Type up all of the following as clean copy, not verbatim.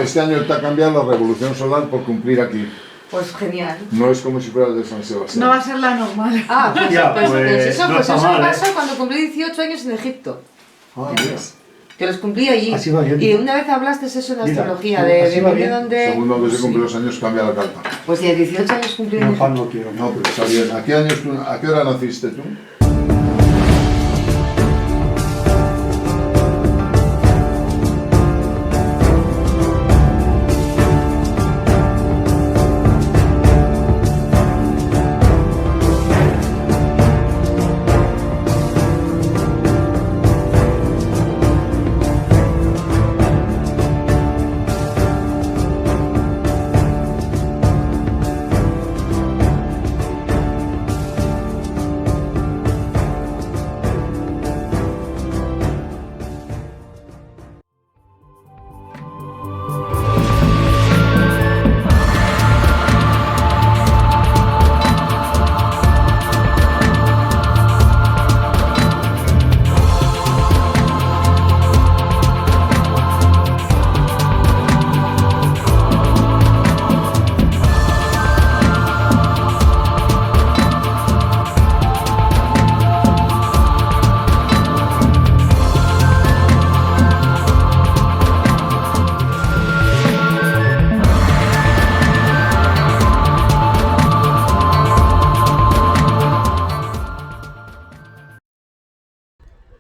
este año está cambiando la revolución solar por cumplir aquí. Pues genial. No es como si fuera el de San Sebastián. No va a ser la normal. Ah, pues, Ya, pues, pues, eso, no pues está eso mal, pasó cuando cumplí 18 años en Egipto. Ah, mira. Que los cumplí allí. Así va bien. Y una vez hablaste eso en Mira, astrología, así va de bien. donde... Según donde se cumple los años cambia la carta. Pues de 18 años cumplí en No, Egipto. pan no quiero. No, pero está bien. ¿A qué hora naciste tú?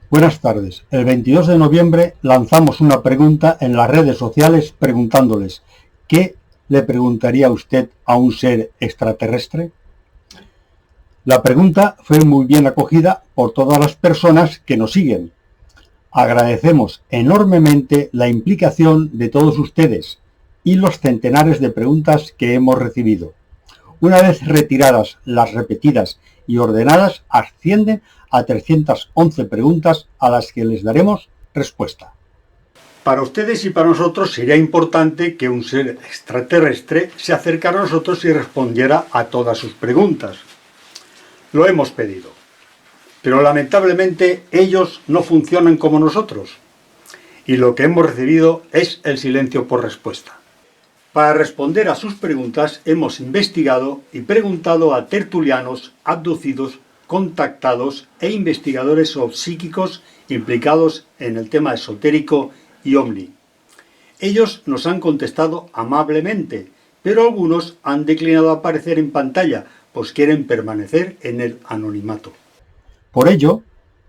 Buenas tardes. El 22 de noviembre lanzamos una pregunta en las redes sociales preguntándoles ¿qué le preguntaría usted a un ser extraterrestre? La pregunta fue muy bien acogida por todas las personas que nos siguen. Agradecemos enormemente la implicación de todos ustedes y los centenares de preguntas que hemos recibido. Una vez retiradas las repetidas y ordenadas, ascienden a 311 preguntas a las que les daremos respuesta. Para ustedes y para nosotros sería importante que un ser extraterrestre se acercara a nosotros y respondiera a todas sus preguntas. Lo hemos pedido, pero lamentablemente ellos no funcionan como nosotros y lo que hemos recibido es el silencio por respuesta. Para responder a sus preguntas hemos investigado y preguntado a tertulianos, abducidos, contactados e investigadores psíquicos implicados en el tema esotérico y ovni. Ellos nos han contestado amablemente, pero algunos han declinado aparecer en pantalla, pues quieren permanecer en el anonimato. Por ello,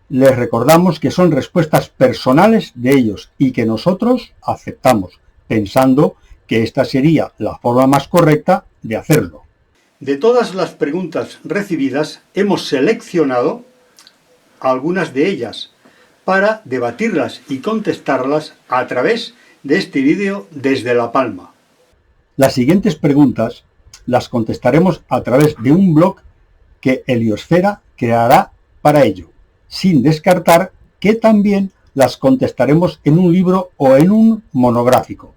les recordamos que son respuestas personales de ellos y que nosotros aceptamos, pensando que esta sería la forma más correcta de hacerlo. De todas las preguntas recibidas, hemos seleccionado algunas de ellas para debatirlas y contestarlas a través de este vídeo desde La Palma. Las siguientes preguntas las contestaremos a través de un blog que Heliosfera creará para ello, sin descartar que también las contestaremos en un libro o en un monográfico.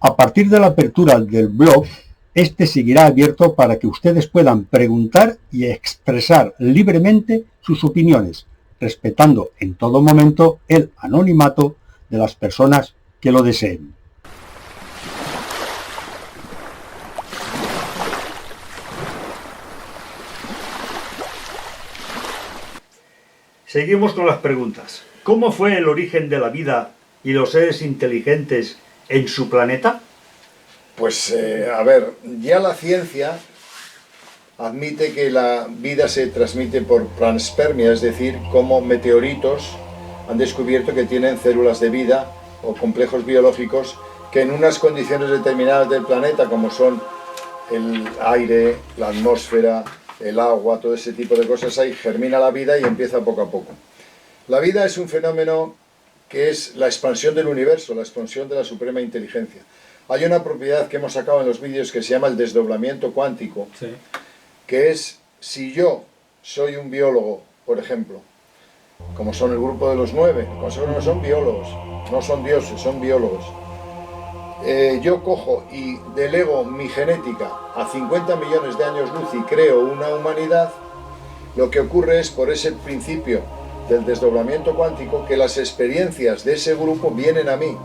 A partir de la apertura del blog, este seguirá abierto para que ustedes puedan preguntar y expresar libremente sus opiniones, respetando en todo momento el anonimato de las personas que lo deseen. Seguimos con las preguntas. ¿Cómo fue el origen de la vida y los seres inteligentes en su planeta? Pues, a ver, ya la ciencia admite que la vida se transmite por panspermia, es decir, como meteoritos han descubierto que tienen células de vida o complejos biológicos que en unas condiciones determinadas del planeta, como son el aire, la atmósfera, el agua, todo ese tipo de cosas, ahí germina la vida y empieza poco a poco. La vida es un fenómeno que es la expansión del universo, la expansión de la suprema inteligencia. Hay una propiedad que hemos sacado en los vídeos que se llama el desdoblamiento cuántico, sí, que es, si yo soy un biólogo, por ejemplo, como son el grupo de los 9, no son biólogos, no son dioses, son biólogos. Yo cojo y delego mi genética a 50 millones de años luz y creo una humanidad, lo que ocurre es, por ese principio del desdoblamiento cuántico, que las experiencias de ese grupo vienen a mí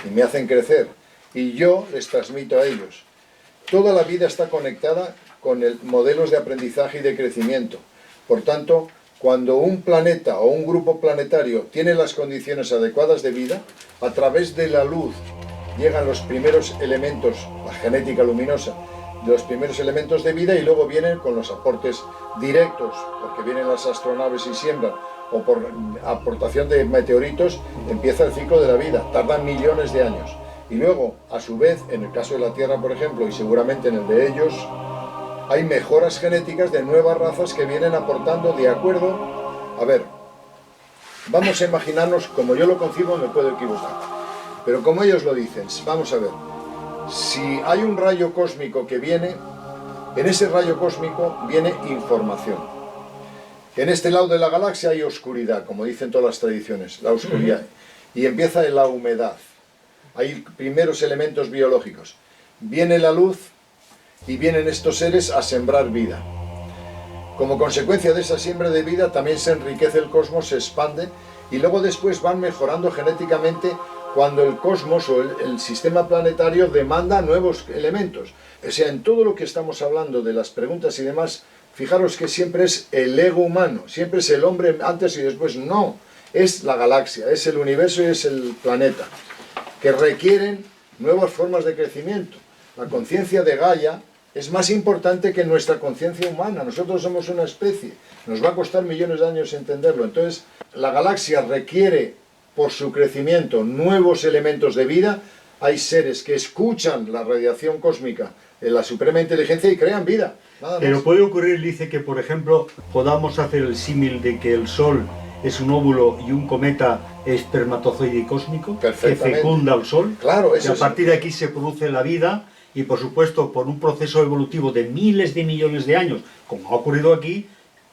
y me hacen crecer. y yo les transmito a ellos. Toda la vida está conectada con modelos de aprendizaje y de crecimiento. Por tanto, cuando un planeta o un grupo planetario tiene las condiciones adecuadas de vida, a través de la luz llegan los primeros elementos, la genética luminosa, de los primeros elementos de vida, y luego vienen con los aportes directos, porque vienen las astronaves y siembran, o por aportación de meteoritos, empieza el ciclo de la vida. Tardan millones de años. Y luego, a su vez, en el caso de la Tierra, por ejemplo, y seguramente en el de ellos, hay mejoras genéticas de nuevas razas que vienen aportando de acuerdo. A ver, vamos a imaginarnos, como yo lo concibo, me puedo equivocar, pero como ellos lo dicen, vamos a ver, si hay un rayo cósmico que viene, en ese rayo cósmico viene información. En este lado de la galaxia hay oscuridad, como dicen todas las tradiciones, la oscuridad, y empieza la humedad. Hay primeros elementos biológicos. Viene la luz y vienen estos seres a sembrar vida. Como consecuencia de esa siembra de vida también se enriquece el cosmos, se expande, y luego después van mejorando genéticamente cuando el cosmos o el sistema planetario demanda nuevos elementos. O sea, en todo lo que estamos hablando de las preguntas y demás, fijaros que siempre es el ego humano, siempre es el hombre antes y después. No, es la galaxia, es el universo y es el planeta, que requieren nuevas formas de crecimiento. La conciencia de Gaia es más importante que nuestra conciencia humana. Nosotros somos una especie, nos va a costar millones de años entenderlo. Entonces, la galaxia requiere, por su crecimiento, nuevos elementos de vida. Hay seres que escuchan la radiación cósmica en la suprema inteligencia y crean vida. Nada más. Pero puede ocurrir, dice, que por ejemplo podamos hacer el símil de que el Sol es un óvulo y un cometa espermatozoide cósmico que fecunda al Sol. Claro, eso y a partir de aquí se produce la vida, y por supuesto por un proceso evolutivo de miles de millones de años, como ha ocurrido aquí,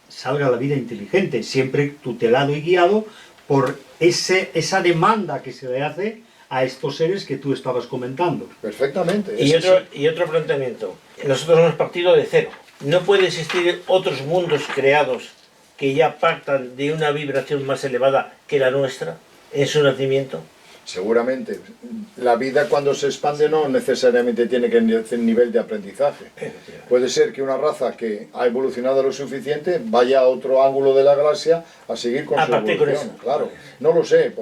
salga la vida inteligente, siempre tutelado y guiado por esa demanda que se le hace a estos seres que tú estabas comentando. Perfectamente. Y otro planteamiento. Nosotros hemos partido de cero. No puede existir otros mundos creados que ya partan de una vibración más elevada que la nuestra en su nacimiento. Seguramente. La vida, cuando se expande, no necesariamente tiene que tener nivel de aprendizaje. Puede ser que una raza que ha evolucionado lo suficiente vaya a otro ángulo de la galaxia a seguir con su evolución. Claro, no lo sé,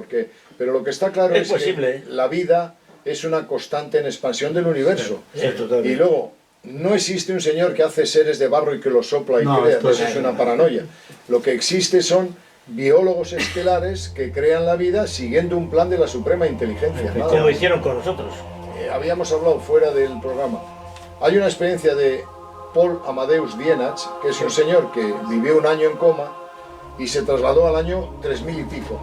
pero lo que está claro es que la vida es una constante en expansión del universo. Y luego, no existe un señor que hace seres de barro y que los sopla y crea. Eso es una paranoia. Lo que existe son biólogos estelares que crean la vida siguiendo un plan de la suprema inteligencia. Como hicieron con nosotros. Habíamos hablado fuera del programa. Hay una experiencia de Paul Amadeus Dienach, que es un señor que vivió un año en coma y se trasladó al año 3000 y pico.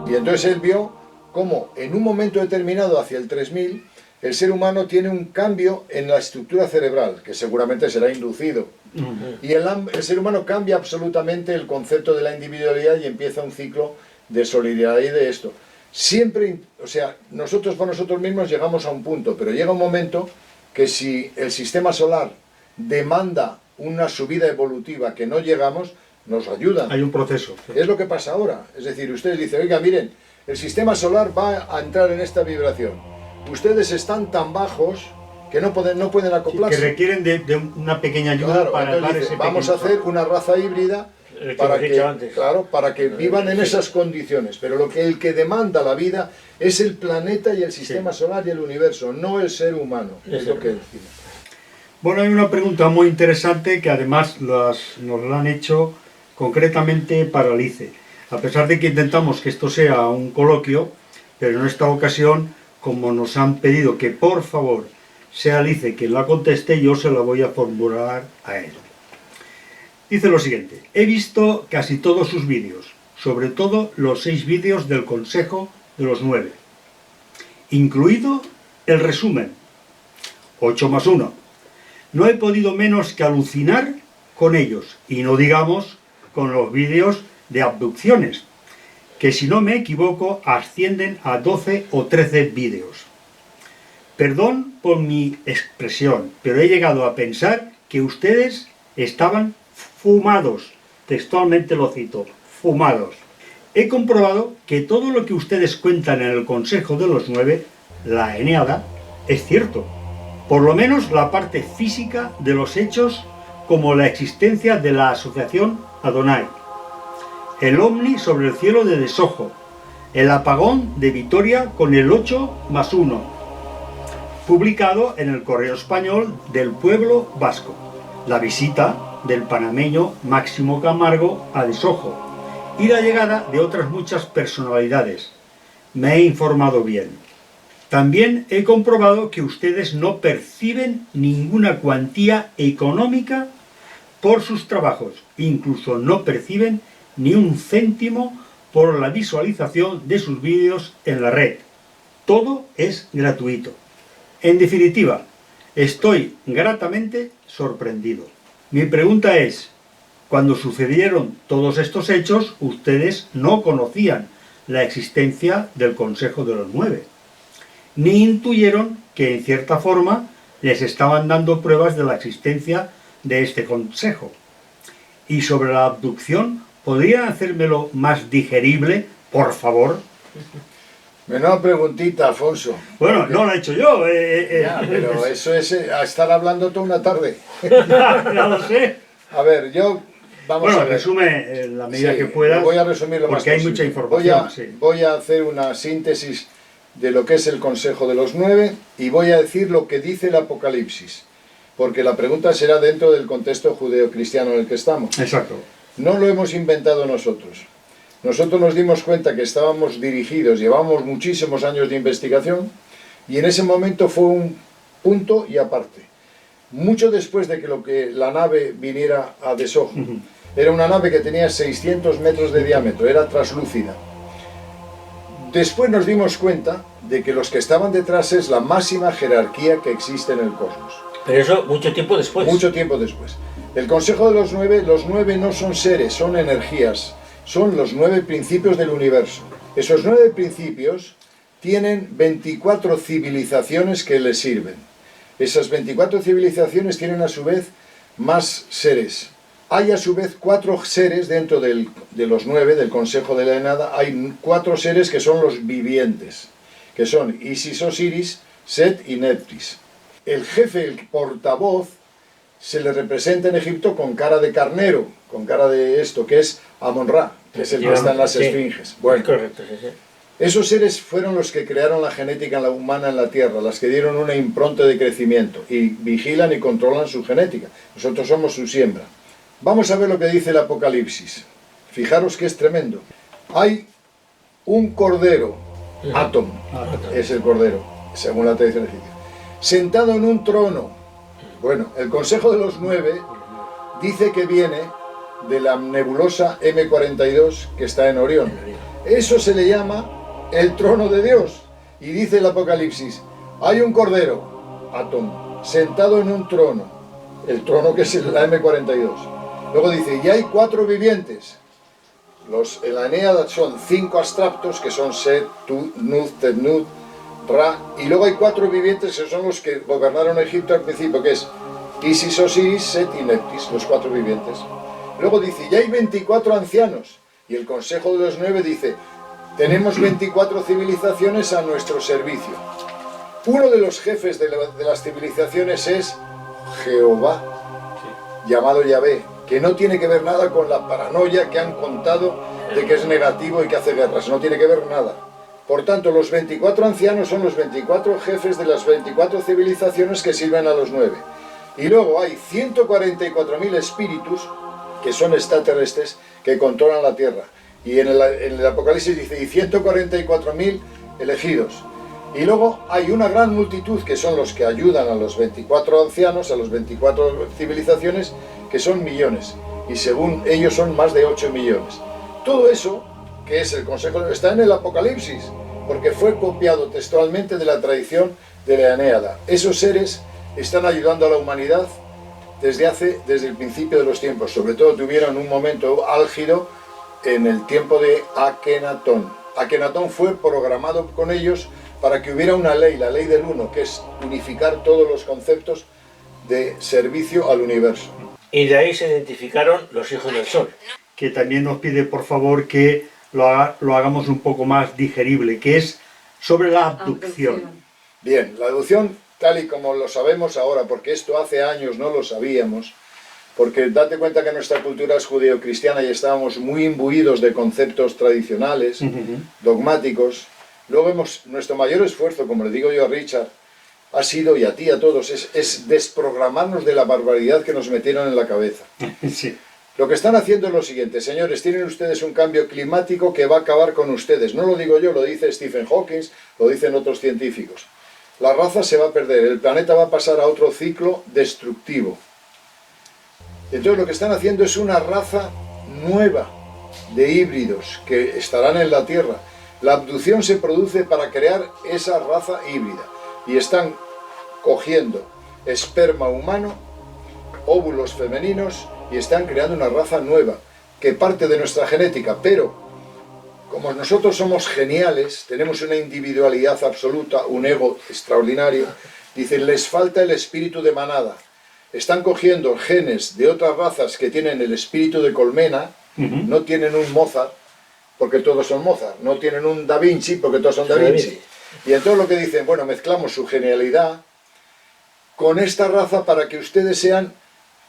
Y entonces él vio cómo en un momento determinado, hacia el 3000, el ser humano tiene un cambio en la estructura cerebral, que seguramente será inducido. Y el ser humano cambia absolutamente el concepto de la individualidad y empieza un ciclo de solidaridad y de esto. Siempre, o sea, nosotros por nosotros mismos llegamos a un punto, pero llega un momento que si el sistema solar demanda una subida evolutiva que no llegamos, nos ayudan. Hay un proceso. Es lo que pasa ahora. Es decir, ustedes dicen, oiga, miren, el sistema solar va a entrar en esta vibración. Ustedes están tan bajos que no pueden acoplarse. Que requieren de una pequeña ayuda, claro, para dar ese vamos a hacer una raza híbrida para que vivan en esas condiciones. Pero el que demanda la vida es el planeta y el sistema solar y el universo, no el ser humano. Es lo que decimos. Bueno, hay una pregunta muy interesante que además nos la han hecho concretamente para Alice. A pesar de que intentamos que esto sea un coloquio, pero en esta ocasión, como nos han pedido que por favor sea Alice quien la conteste, yo se la voy a formular a él. Dice lo siguiente: he visto casi todos sus vídeos, sobre todo los 6 vídeos del Consejo de los 9, incluido el resumen, 8+1. No he podido menos que alucinar con ellos, y no digamos con los vídeos de abducciones, que si no me equivoco ascienden a 12 o 13 vídeos. Perdón por mi expresión, pero he llegado a pensar que ustedes estaban fumados, textualmente lo cito, fumados. He comprobado que todo lo que ustedes cuentan en el Consejo de los 9, la Eneada, es cierto. Por lo menos la parte física de los hechos, como la existencia de la asociación Adonai, el ovni sobre el cielo de Desojo, el apagón de Vitoria con el 8+1, publicado en el Correo Español del Pueblo Vasco, la visita del panameño Máximo Camargo a Desojo y la llegada de otras muchas personalidades. Me he informado bien. También he comprobado que ustedes no perciben ninguna cuantía económica por sus trabajos, incluso no perciben ni un céntimo por la visualización de sus vídeos en la red. Todo es gratuito. En definitiva, estoy gratamente sorprendido. Mi pregunta es, cuando sucedieron todos estos hechos, ustedes no conocían la existencia del Consejo de los 9, ni intuyeron que en cierta forma les estaban dando pruebas de la existencia de este consejo. Y sobre la abducción, ¿podrían hacérmelo más digerible, por favor? Menuda preguntita, Alfonso. Bueno, Porque- no lo he hecho yo. Ya, pero eso es a estar hablando toda una tarde. Ya lo sé. A ver, vamos Bueno, a ver. resume en la medida Sí, que puedas. lo voy a resumir lo más porque hay posible. mucha información. Sí. Voy a hacer una síntesis de lo que es el Consejo de los 9 y voy a decir lo que dice el Apocalipsis, porque la pregunta será dentro del contexto judeo-cristiano en el que estamos. Exacto. No lo hemos inventado nosotros. Nosotros nos dimos cuenta que estábamos dirigidos, llevamos muchísimos años de investigación y en ese momento fue un punto y aparte. Mucho después de que la nave viniera a Desojo, era una nave que tenía 600 metros de diámetro, era traslúcida. Después nos dimos cuenta de que los que estaban detrás es la máxima jerarquía que existe en el cosmos. Pero eso mucho tiempo después. Mucho tiempo después. El Consejo de los 9 no son seres, son energías, son los 9 principios del universo. Esos 9 principios tienen 24 civilizaciones que les sirven. Esas 24 civilizaciones tienen a su vez más seres. Hay a su vez 4 seres dentro de los 9, del Consejo de la Eneada, hay 4 seres que son los vivientes, que son Isis, Osiris, Set y Neptis. El jefe, el portavoz, se le representa en Egipto con cara de carnero, con cara de esto, que es Amon-Ra, que es el que está en las Sí. esfinges. Bueno, Correcto, sí, sí. esos seres fueron los que crearon la genética humana en la Tierra, las que dieron una impronta de crecimiento y vigilan y controlan su genética. Nosotros somos su siembra. Vamos a ver lo que dice el Apocalipsis. Fijaros que es tremendo. Hay un cordero, Atom, es el cordero, según la tradición egipcia, sentado en un trono. Bueno, el Consejo de los 9 dice que viene de la nebulosa M42 que está en Orión. Eso se le llama el trono de Dios. Y dice el Apocalipsis, hay un cordero, Atom, sentado en un trono, el trono que es la M42. Luego dice, y hay 4 vivientes. En la Eneada son 5 abstractos, que son Set, Tut, Nut, Tebnut, Ra, y luego hay 4 vivientes que son los que gobernaron Egipto al principio, que es Isis, Osiris, Set y Neptis, los 4 vivientes. Luego dice, y hay 24 ancianos, y el Consejo de los 9 dice, tenemos 24 civilizaciones a nuestro servicio. Uno de los jefes de las civilizaciones es Jehová, llamado Yahvé, que no tiene que ver nada con la paranoia que han contado de que es negativo y que hace guerras, no tiene que ver nada. Por tanto, los 24 ancianos son los 24 jefes de las 24 civilizaciones que sirven a los 9. Y luego hay 144.000 espíritus, que son extraterrestres, que controlan la Tierra. Y en el Apocalipsis dice, y 144.000 elegidos. Y luego hay una gran multitud, que son los que ayudan a los 24 ancianos, a las 24 civilizaciones, que son millones. Y según ellos son más de 8 millones. Todo eso, que es el Consejo, está en el Apocalipsis, porque fue copiado textualmente de la tradición de la Eneada. Esos seres están ayudando a la humanidad desde el principio de los tiempos. Sobre todo tuvieron un momento álgido en el tiempo de Akenatón. Akenatón fue programado con ellos para que hubiera una ley, la ley del uno, que es unificar todos los conceptos de servicio al universo. Y de ahí se identificaron los hijos del sol. Que también nos pide por favor que lo hagamos un poco más digerible, que es sobre la abducción. Bien, la abducción, tal y como lo sabemos ahora, porque esto hace años no lo sabíamos, porque date cuenta que nuestra cultura es judeocristiana y estábamos muy imbuidos de conceptos tradicionales, dogmáticos. Luego nuestro mayor esfuerzo, como le digo yo a Richard, ha sido, y a ti, a todos, es desprogramarnos de la barbaridad que nos metieron en la cabeza. Sí. Lo que están haciendo es lo siguiente, señores, tienen ustedes un cambio climático que va a acabar con ustedes. No lo digo yo, lo dice Stephen Hawking, lo dicen otros científicos. La raza se va a perder, el planeta va a pasar a otro ciclo destructivo. Entonces lo que están haciendo es una raza nueva de híbridos que estarán en la Tierra. La abducción se produce para crear esa raza híbrida y están cogiendo esperma humano, óvulos femeninos y están creando una raza nueva que parte de nuestra genética, pero como nosotros somos geniales, tenemos una individualidad absoluta, un ego extraordinario, dicen, les falta el espíritu de manada. Están cogiendo genes de otras razas que tienen el espíritu de colmena, no tienen un Mozart, porque todos son Mozart, no tienen un Da Vinci, porque todos son Da Vinci. Y entonces lo que dicen, bueno, mezclamos su genialidad con esta raza para que ustedes sean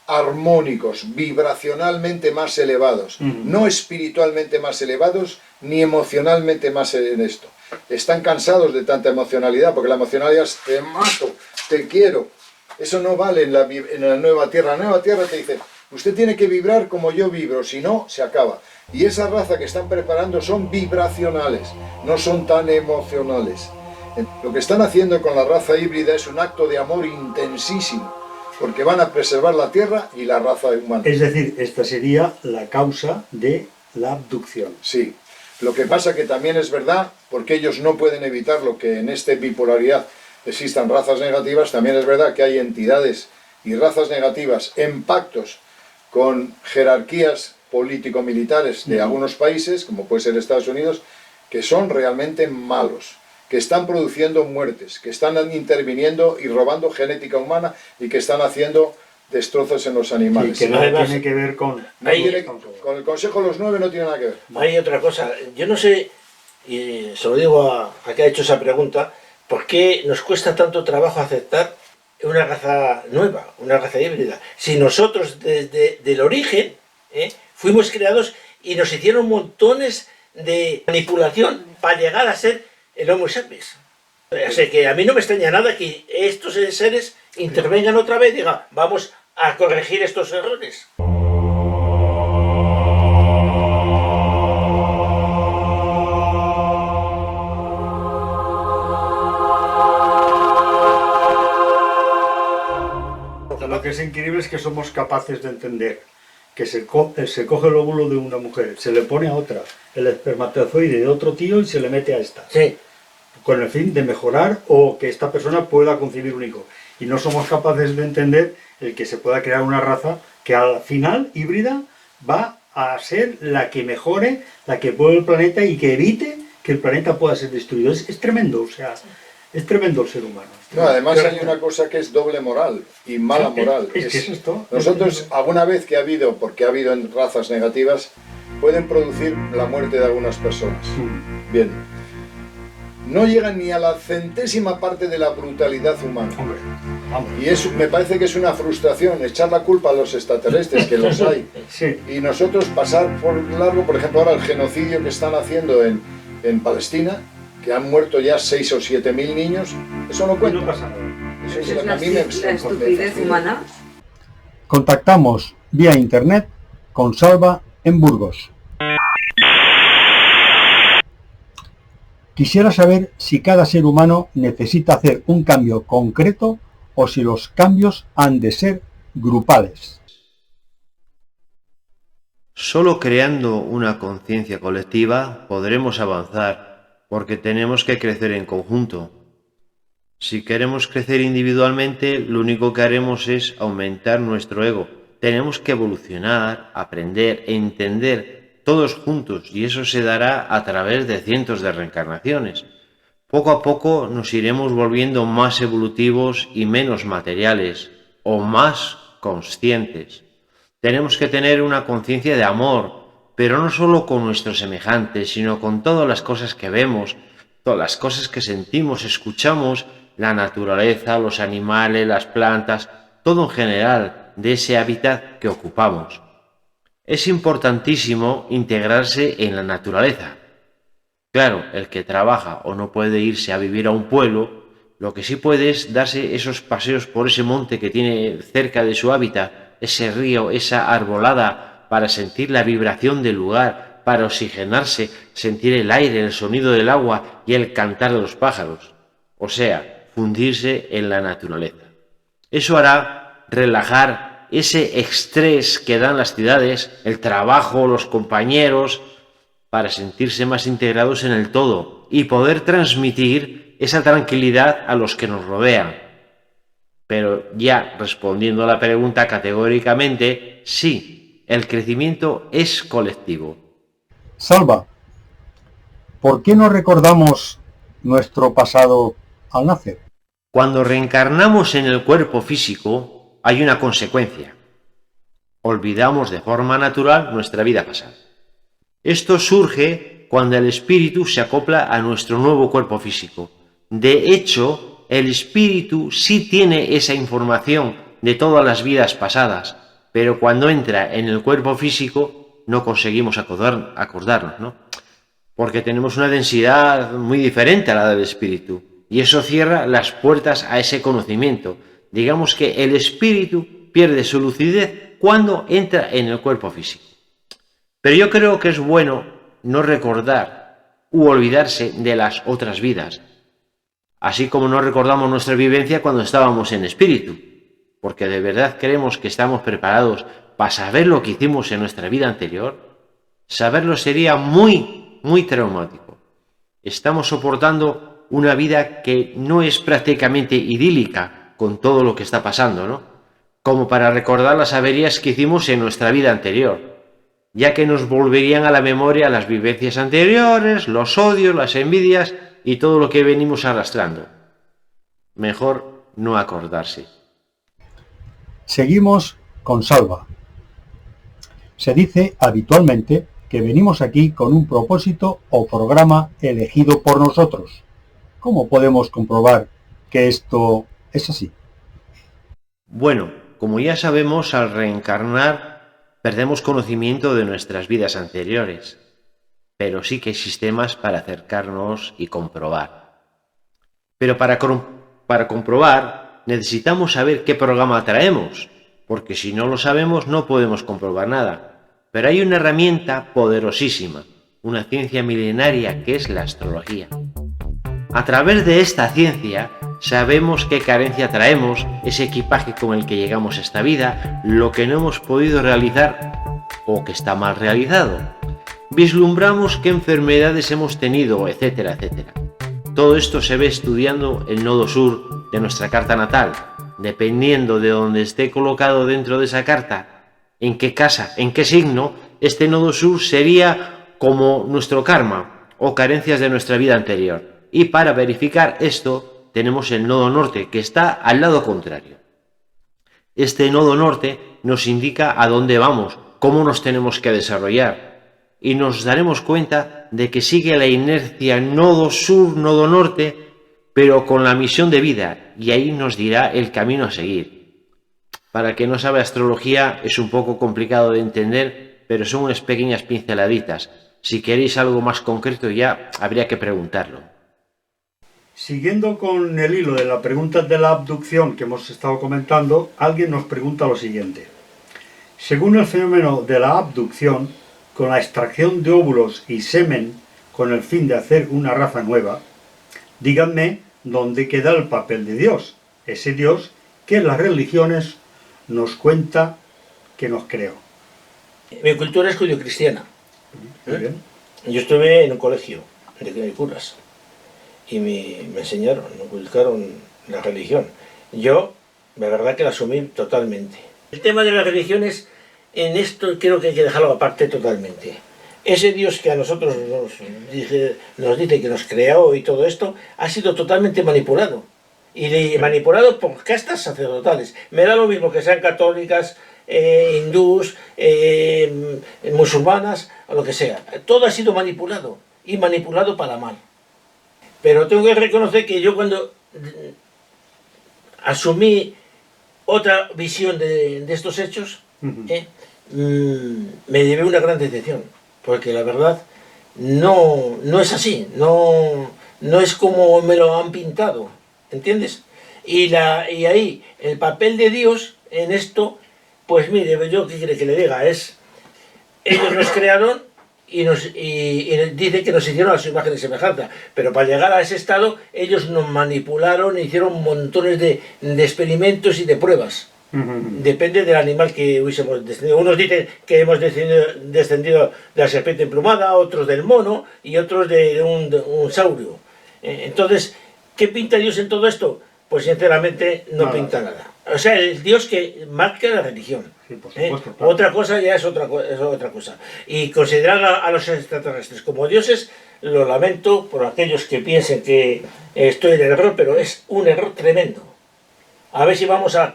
armónicos, vibracionalmente más elevados, no espiritualmente más elevados, ni emocionalmente más en esto. Están cansados de tanta emocionalidad, porque la emocionalidad es te mato, te quiero. Eso no vale en la nueva tierra. La nueva tierra te dice, usted tiene que vibrar como yo vibro, si no, se acaba. Y esa raza que están preparando son vibracionales, no son tan emocionales. Lo que están haciendo con la raza híbrida es un acto de amor intensísimo, porque van a preservar la tierra y la raza humana. Es decir, esta sería la causa de la abducción. Sí, lo que pasa que también es verdad, porque ellos no pueden evitar lo que en esta bipolaridad existan razas negativas, también es verdad que hay entidades y razas negativas en pactos con jerarquías político-militares de algunos países, como puede ser Estados Unidos, que son realmente malos, que están produciendo muertes, que están interviniendo y robando genética humana y que están haciendo destrozos en los animales. Y que no Además, tiene que ver con... Con el Consejo de los Nueve no tiene nada que ver. Hay otra cosa, yo no sé, y se lo digo a que ha hecho esa pregunta, ¿por qué nos cuesta tanto trabajo aceptar una raza nueva, una raza híbrida? Si nosotros desde el origen fuimos creados y nos hicieron montones de manipulación para llegar a ser el Homo sapiens. O sea que a mí no me extraña nada que estos seres intervengan otra vez y digan, vamos a corregir estos errores. Lo que es increíble es que somos capaces de entender que se coge el óvulo de una mujer, se le pone a otra, el espermatozoide de otro tío y se le mete a esta. Sí. Con el fin de mejorar o que esta persona pueda concebir un hijo. Y no somos capaces de entender el que se pueda crear una raza que al final, híbrida, va a ser la que mejore, la que pueda el planeta y que evite que el planeta pueda ser destruido. Es tremendo, o sea, es tremendo el ser humano. No, además hay una cosa que es doble moral y mala moral. Es que es esto. Nosotros, alguna vez que ha habido, porque ha habido en razas negativas, pueden producir la muerte de algunas personas. Bien. No llegan ni a la centésima parte de la brutalidad humana. Hombre, vamos. Y eso me parece que es una frustración, echar la culpa a los extraterrestres, que los hay. Sí. Y nosotros pasar por largo, por ejemplo, ahora el genocidio que están haciendo en Palestina, que han muerto ya 6 o 7 mil niños, eso no Y cuenta. no pasa nada. Eso es Es lo que la, a mí me la estupidez humana. Contactamos vía internet con Salva en Burgos. Quisiera saber si cada ser humano necesita hacer un cambio concreto o si los cambios han de ser grupales. Solo creando una conciencia colectiva podremos avanzar, porque tenemos que crecer en conjunto. Si queremos crecer individualmente, lo único que haremos es aumentar nuestro ego. Tenemos que evolucionar, aprender e entender todos juntos, y eso se dará a través de cientos de reencarnaciones. Poco a poco nos iremos volviendo más evolutivos y menos materiales, o más conscientes. Tenemos que tener una conciencia de amor, pero no solo con nuestros semejantes, sino con todas las cosas que vemos, todas las cosas que sentimos, escuchamos, la naturaleza, los animales, las plantas, todo en general de ese hábitat que ocupamos. Es importantísimo integrarse en la naturaleza. Claro, el que trabaja o no puede irse a vivir a un pueblo, lo que sí puede es darse esos paseos por ese monte que tiene cerca de su hábitat, ese río, esa arbolada, para sentir la vibración del lugar, para oxigenarse, sentir el aire, el sonido del agua y el cantar de los pájaros. O sea, fundirse en la naturaleza. Eso hará relajar ese estrés que dan las ciudades, el trabajo, los compañeros, para sentirse más integrados en el todo y poder transmitir esa tranquilidad a los que nos rodean. Pero ya respondiendo a la pregunta categóricamente, sí, el crecimiento es colectivo. Salva, ¿por qué no recordamos nuestro pasado al nacer? Cuando reencarnamos en el cuerpo físico, hay una consecuencia. Olvidamos de forma natural nuestra vida pasada. Esto surge cuando el espíritu se acopla a nuestro nuevo cuerpo físico. De hecho, el espíritu sí tiene esa información de todas las vidas pasadas, pero cuando entra en el cuerpo físico no conseguimos acordarnos, ¿no? Porque tenemos una densidad muy diferente a la del espíritu, y eso cierra las puertas a ese conocimiento. Digamos que el espíritu pierde su lucidez cuando entra en el cuerpo físico. Pero yo creo que es bueno no recordar u olvidarse de las otras vidas, así como no recordamos nuestra vivencia cuando estábamos en espíritu, porque de verdad creemos que estamos preparados para saber lo que hicimos en nuestra vida anterior. Saberlo sería muy, muy traumático. Estamos soportando una vida que no es prácticamente idílica con todo lo que está pasando, ¿no? Como para recordar las averías que hicimos en nuestra vida anterior, ya que nos volverían a la memoria las vivencias anteriores, los odios, las envidias y todo lo que venimos arrastrando. Mejor no acordarse. Seguimos con Salva. Se dice habitualmente que venimos aquí con un propósito o programa elegido por nosotros. ¿Cómo podemos comprobar que esto es así? Bueno, como ya sabemos, al reencarnar perdemos conocimiento de nuestras vidas anteriores, pero sí que hay sistemas para acercarnos y comprobar. Pero para comprobar necesitamos saber qué programa traemos, porque si no lo sabemos no podemos comprobar nada. Pero hay una herramienta poderosísima, una ciencia milenaria que es la astrología. A través de esta ciencia sabemos qué carencia traemos, ese equipaje con el que llegamos a esta vida, lo que no hemos podido realizar o que está mal realizado. Vislumbramos qué enfermedades hemos tenido, etcétera, etcétera. Todo esto se ve estudiando el nodo sur de nuestra carta natal. Dependiendo de dónde esté colocado dentro de esa carta, en qué casa, en qué signo, este nodo sur sería como nuestro karma o carencias de nuestra vida anterior. Y para verificar esto, tenemos el nodo norte, que está al lado contrario. Este nodo norte nos indica a dónde vamos, cómo nos tenemos que desarrollar, y nos daremos cuenta de que sigue la inercia nodo sur, nodo norte, pero con la misión de vida, y ahí nos dirá el camino a seguir. Para el que no sabe astrología es un poco complicado de entender, pero son unas pequeñas pinceladitas. Si queréis algo más concreto ya habría que preguntarlo. Siguiendo con el hilo de la pregunta de la abducción que hemos estado comentando, alguien nos pregunta lo siguiente. Según el fenómeno de la abducción, con la extracción de óvulos y semen con el fin de hacer una raza nueva, díganme dónde queda el papel de Dios, ese Dios que las religiones nos cuenta que nos creó. Mi cultura es judio-cristiana. Muy bien. Yo estuve en un colegio de curas y me enseñaron, me inculcaron la religión. Yo, la verdad que la asumí totalmente. El tema de las religiones, en esto creo que hay que dejarlo aparte totalmente. ese Dios que a nosotros nos dice que nos creó y todo esto, ha sido totalmente manipulado. Y manipulado por castas sacerdotales. Me da lo mismo que sean católicas, hindús, musulmanas, o lo que sea. Todo ha sido manipulado, y manipulado para mal. Pero tengo que reconocer que yo cuando asumí otra visión de estos hechos, me llevé una gran decepción, porque la verdad no es así, no es como me lo han pintado, ¿entiendes? Y ahí el papel de Dios en esto, pues mire, yo qué quiere que le diga, ellos nos crearon y dice que nos hicieron a su imagen y semejanza, pero para llegar a ese estado ellos nos manipularon e hicieron montones de experimentos y de pruebas. Depende del animal que hubiésemos descendido. Unos dicen que hemos descendido de la serpiente emplumada, otros del mono y otros de un saurio. Entonces, ¿qué pinta Dios en todo esto? Pues sinceramente no pinta nada. O sea, el Dios que marca la religión. Sí, por supuesto, claro. Otra cosa ya es otra cosa. Y considerar a los extraterrestres como dioses, lo lamento por aquellos que piensen que estoy en el error, pero es un error tremendo. A ver si vamos a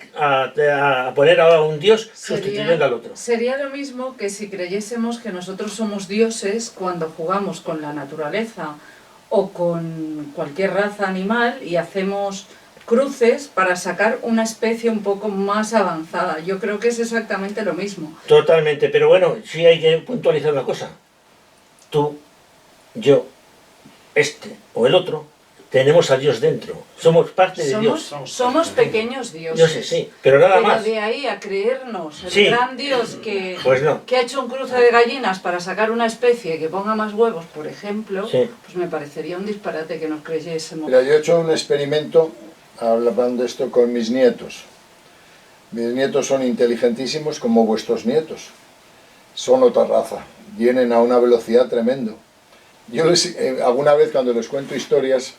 poner ahora un Dios sustituyendo al otro. Sería lo mismo que si creyésemos que nosotros somos dioses cuando jugamos con la naturaleza o con cualquier raza animal y hacemos cruces para sacar una especie un poco más avanzada. Yo creo que es exactamente lo mismo. Totalmente, pero bueno, sí hay que puntualizar una cosa. Tú, yo, este o el otro, tenemos a Dios dentro. Somos parte de Dios. Somos pequeños dioses. Dioses, sí, pero nada más. Pero de ahí a creernos el Sí. gran Dios que, Pues no. que ha hecho un cruce de gallinas para sacar una especie que ponga más huevos, por ejemplo, Sí. pues me parecería un disparate que nos creyésemos. Mira, yo he hecho un experimento hablando de esto con mis nietos. Mis nietos son inteligentísimos como vuestros nietos. Son otra raza. Vienen a una velocidad tremendo. Yo alguna vez cuando les cuento historias,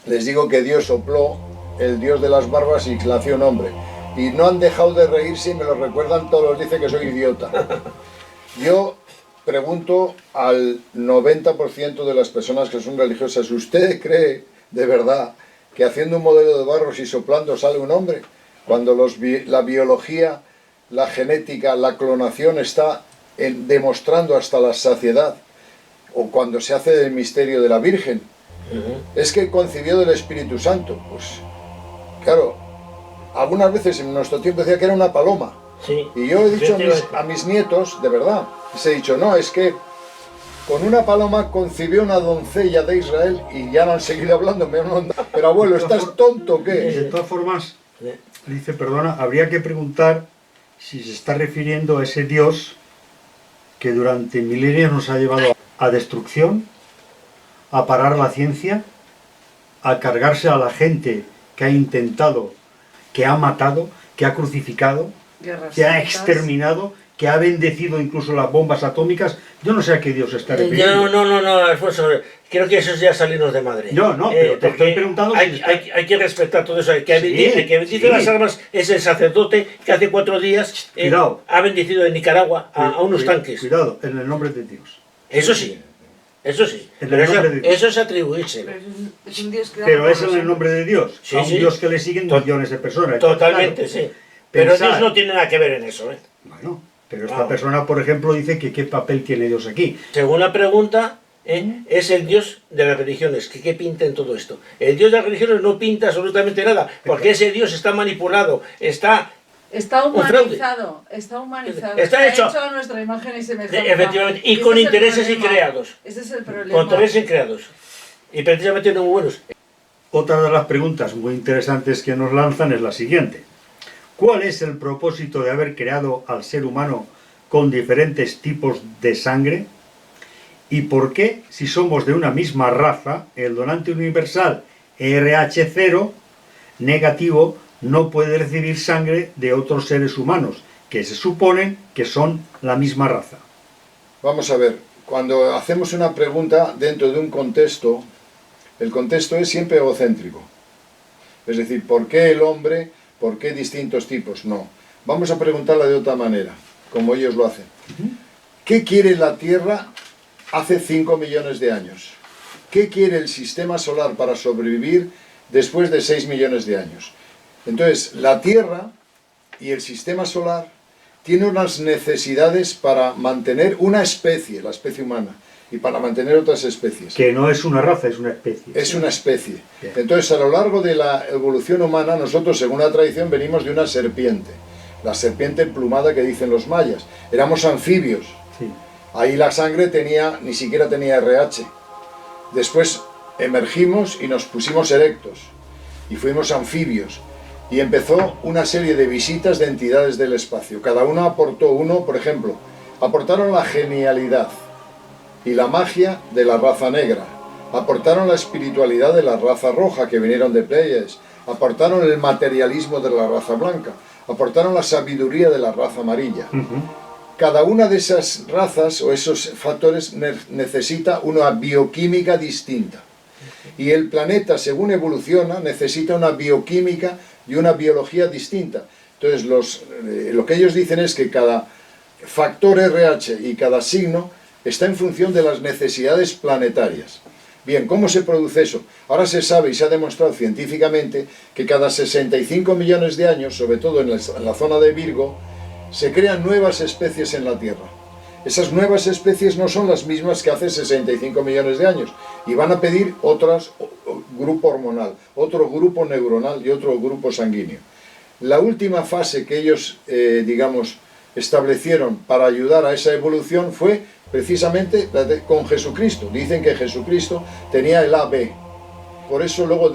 les digo que Dios sopló el Dios de las barbas y nació un hombre. Y no han dejado de reírse y me lo recuerdan todos, dicen que soy idiota. Yo pregunto al 90% de las personas que son religiosas, ¿usted cree de verdad que haciendo un modelo de barros y soplando sale un hombre? Cuando la biología, la genética, la clonación está demostrando hasta la saciedad, o cuando se hace el misterio de la Virgen, es que concibió del Espíritu Santo. Pues claro, algunas veces en nuestro tiempo decía que era una paloma. Sí. Y yo he dicho a mis nietos, de verdad, les he dicho, no, es que con una paloma concibió una doncella de Israel y ya no han seguido hablando. Pero abuelo, ¿estás tonto o qué? De todas formas, dice, perdona, habría que preguntar si se está refiriendo a ese Dios que durante milenios nos ha llevado a destrucción, a parar la ciencia, a cargarse a la gente que ha intentado, que ha matado, que ha crucificado, Guerras que ha santas. exterminado, que ha bendecido incluso las bombas atómicas. Yo no sé a qué Dios se está refiriendo. No, Alfonso, creo que eso es ya salirnos de madre. No, pero te estoy porque preguntando si hay que respetar todo eso. El que bendice sí. las armas es el sacerdote que hace 4 días Cuidado. ha bendecido en Nicaragua a unos tanques. Cuidado, en el nombre de Dios. Eso sí. En Pero el nombre de Dios. eso es atribuírselo. Pero es un Dios creado Pero por es en los el nombre de Dios. Sí, a un sí. Dios que le siguen millones de personas. Totalmente, Claro. sí. Pero Pensar- Dios no tiene nada que ver en eso. Bueno, pero esta Claro. persona, por ejemplo, dice que qué papel tiene Dios aquí. Según la pregunta, es el Dios de las religiones. ¿Qué pinta en todo esto? El Dios de las religiones no pinta absolutamente nada, porque ese Dios está manipulado, está Está un fraude. humanizado, está humanizado. Está hecho a nuestra imagen y semejanza. efectivamente, y ese con es el intereses problema. creados. Ese es el problema. con intereses creados. Y precisamente no muy buenos. Otra de las preguntas muy interesantes que nos lanzan es la siguiente. ¿Cuál es el propósito de haber creado al ser humano con diferentes tipos de sangre? ¿Y por qué, si somos de una misma raza, el donante universal RH0 negativo no puede recibir sangre de otros seres humanos, que se suponen que son la misma raza? Vamos a ver, cuando hacemos una pregunta dentro de un contexto, el contexto es siempre egocéntrico. Es decir, ¿por qué el hombre? ¿Por qué distintos tipos? No. Vamos a preguntarla de otra manera, como ellos lo hacen. ¿Qué quiere la Tierra hace 5 millones de años. ¿Qué quiere el sistema solar para sobrevivir después de 6 millones de años? Entonces, la Tierra y el sistema solar tienen unas necesidades para mantener una especie, la especie humana, y para mantener otras especies. Que no es una raza, es una especie. Es una especie. Bien. Entonces, a lo largo de la evolución humana, nosotros, según la tradición, venimos de una serpiente. La serpiente emplumada que dicen los mayas. Éramos anfibios. Sí. Ahí la sangre ni siquiera tenía RH. Después emergimos y nos pusimos erectos. Y fuimos anfibios. Y empezó una serie de visitas de entidades del espacio. Cada uno aportó por ejemplo, aportaron la genialidad y la magia de la raza negra. Aportaron la espiritualidad de la raza roja, que vinieron de Pleiades. Aportaron el materialismo de la raza blanca. Aportaron la sabiduría de la raza amarilla. Cada una de esas razas o esos factores necesita una bioquímica distinta. Y el planeta, según evoluciona, necesita una bioquímica y una biología distinta. Entonces, lo que ellos dicen es que cada factor RH y cada signo está en función de las necesidades planetarias. Bien, ¿cómo se produce eso? Ahora se sabe y se ha demostrado científicamente que cada 65 millones de años, sobre todo en la zona de Virgo, se crean nuevas especies en la Tierra. Esas nuevas especies no son las mismas que hace 65 millones de años y van a pedir otro grupo hormonal, otro grupo neuronal y otro grupo sanguíneo. La última fase que ellos, establecieron para ayudar a esa evolución fue precisamente con Jesucristo. Dicen que Jesucristo tenía el AB. Por eso luego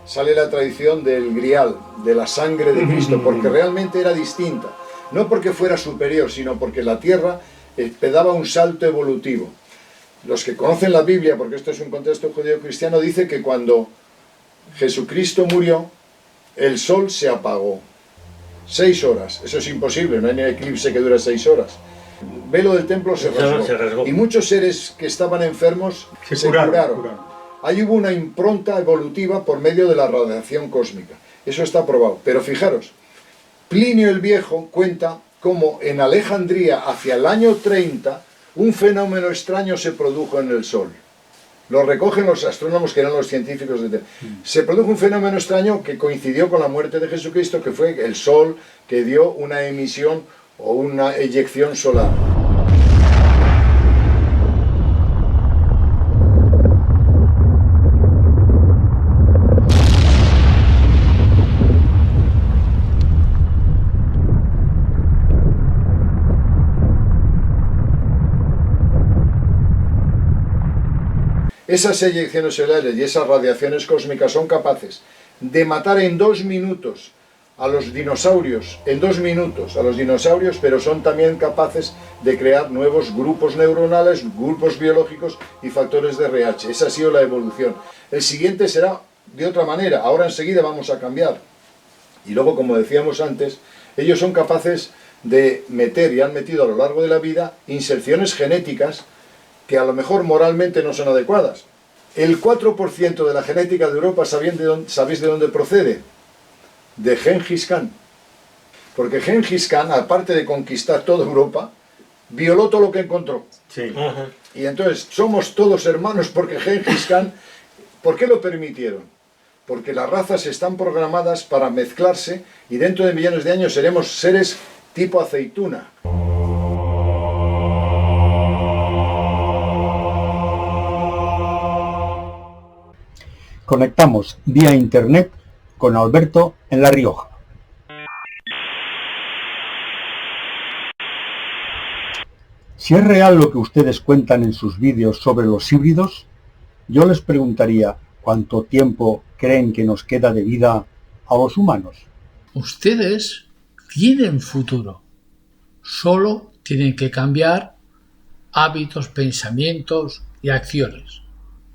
sale la tradición del grial, de la sangre de Cristo, porque realmente era distinta. No porque fuera superior, sino porque la Tierra daba un salto evolutivo. Los que conocen la Biblia, porque esto es un contexto judeo-cristiano, dice que cuando Jesucristo murió, el sol se apagó. 6 horas. Eso es imposible, no hay ni eclipse que dure 6 horas. El velo del templo se rasgó. Y muchos seres que estaban enfermos se curaron. Ahí hubo una impronta evolutiva por medio de la radiación cósmica. Eso está probado. Pero fijaros, Plinio el Viejo cuenta cómo en Alejandría, hacia el año 30, un fenómeno extraño se produjo en el Sol. Lo recogen los astrónomos, que eran los científicos de... Se produjo un fenómeno extraño que coincidió con la muerte de Jesucristo, que fue el Sol que dio una emisión o una eyección solar. Esas eyecciones solares y esas radiaciones cósmicas son capaces de matar en 2 minutos a los dinosaurios, pero son también capaces de crear nuevos grupos neuronales, grupos biológicos y factores de RH. Esa ha sido la evolución. El siguiente será de otra manera. Ahora enseguida vamos a cambiar. Y luego, como decíamos antes, ellos son capaces de meter y han metido a lo largo de la vida inserciones genéticas que a lo mejor moralmente no son adecuadas. El 4% de la genética de Europa, ¿sabéis de dónde procede? De Gengis Khan. Porque Gengis Khan, aparte de conquistar toda Europa, violó todo lo que encontró. Sí. Y entonces somos todos hermanos porque Gengis Khan... ¿Por qué lo permitieron? Porque las razas están programadas para mezclarse y dentro de millones de años seremos seres tipo aceituna. Conectamos vía internet con Alberto en La Rioja. Si es real lo que ustedes cuentan en sus vídeos sobre los híbridos, yo les preguntaría cuánto tiempo creen que nos queda de vida a los humanos. Ustedes tienen futuro. Solo tienen que cambiar hábitos, pensamientos y acciones.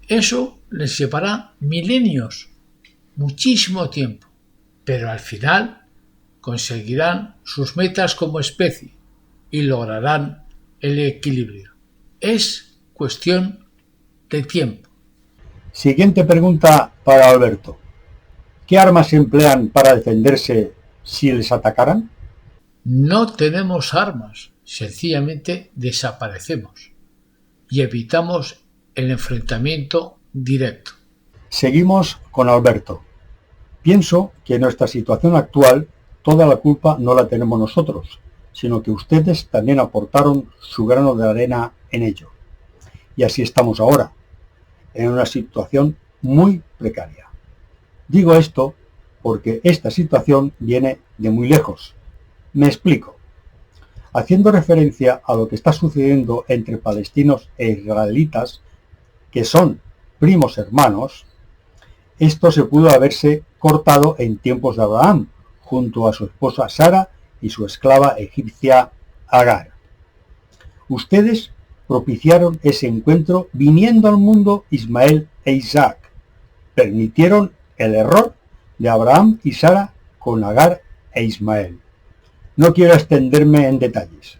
Eso les llevará milenios, muchísimo tiempo, pero al final conseguirán sus metas como especie y lograrán el equilibrio. Es cuestión de tiempo. Siguiente pregunta para Alberto. ¿Qué armas emplean para defenderse si les atacaran? No tenemos armas, sencillamente desaparecemos. y evitamos el enfrentamiento directo. Seguimos con Alberto. Pienso que en nuestra situación actual toda la culpa no la tenemos nosotros, sino que ustedes también aportaron su grano de arena en ello. Y así estamos ahora, en una situación muy precaria. Digo esto porque esta situación viene de muy lejos. Me explico. Haciendo referencia a lo que está sucediendo entre palestinos e israelitas, que son primos hermanos, esto se pudo haberse cortado en tiempos de Abraham, junto a su esposa Sara y su esclava egipcia Agar. Ustedes propiciaron ese encuentro viniendo al mundo Ismael e Isaac. Permitieron el error de Abraham y Sara con Agar e Ismael. No quiero extenderme en detalles.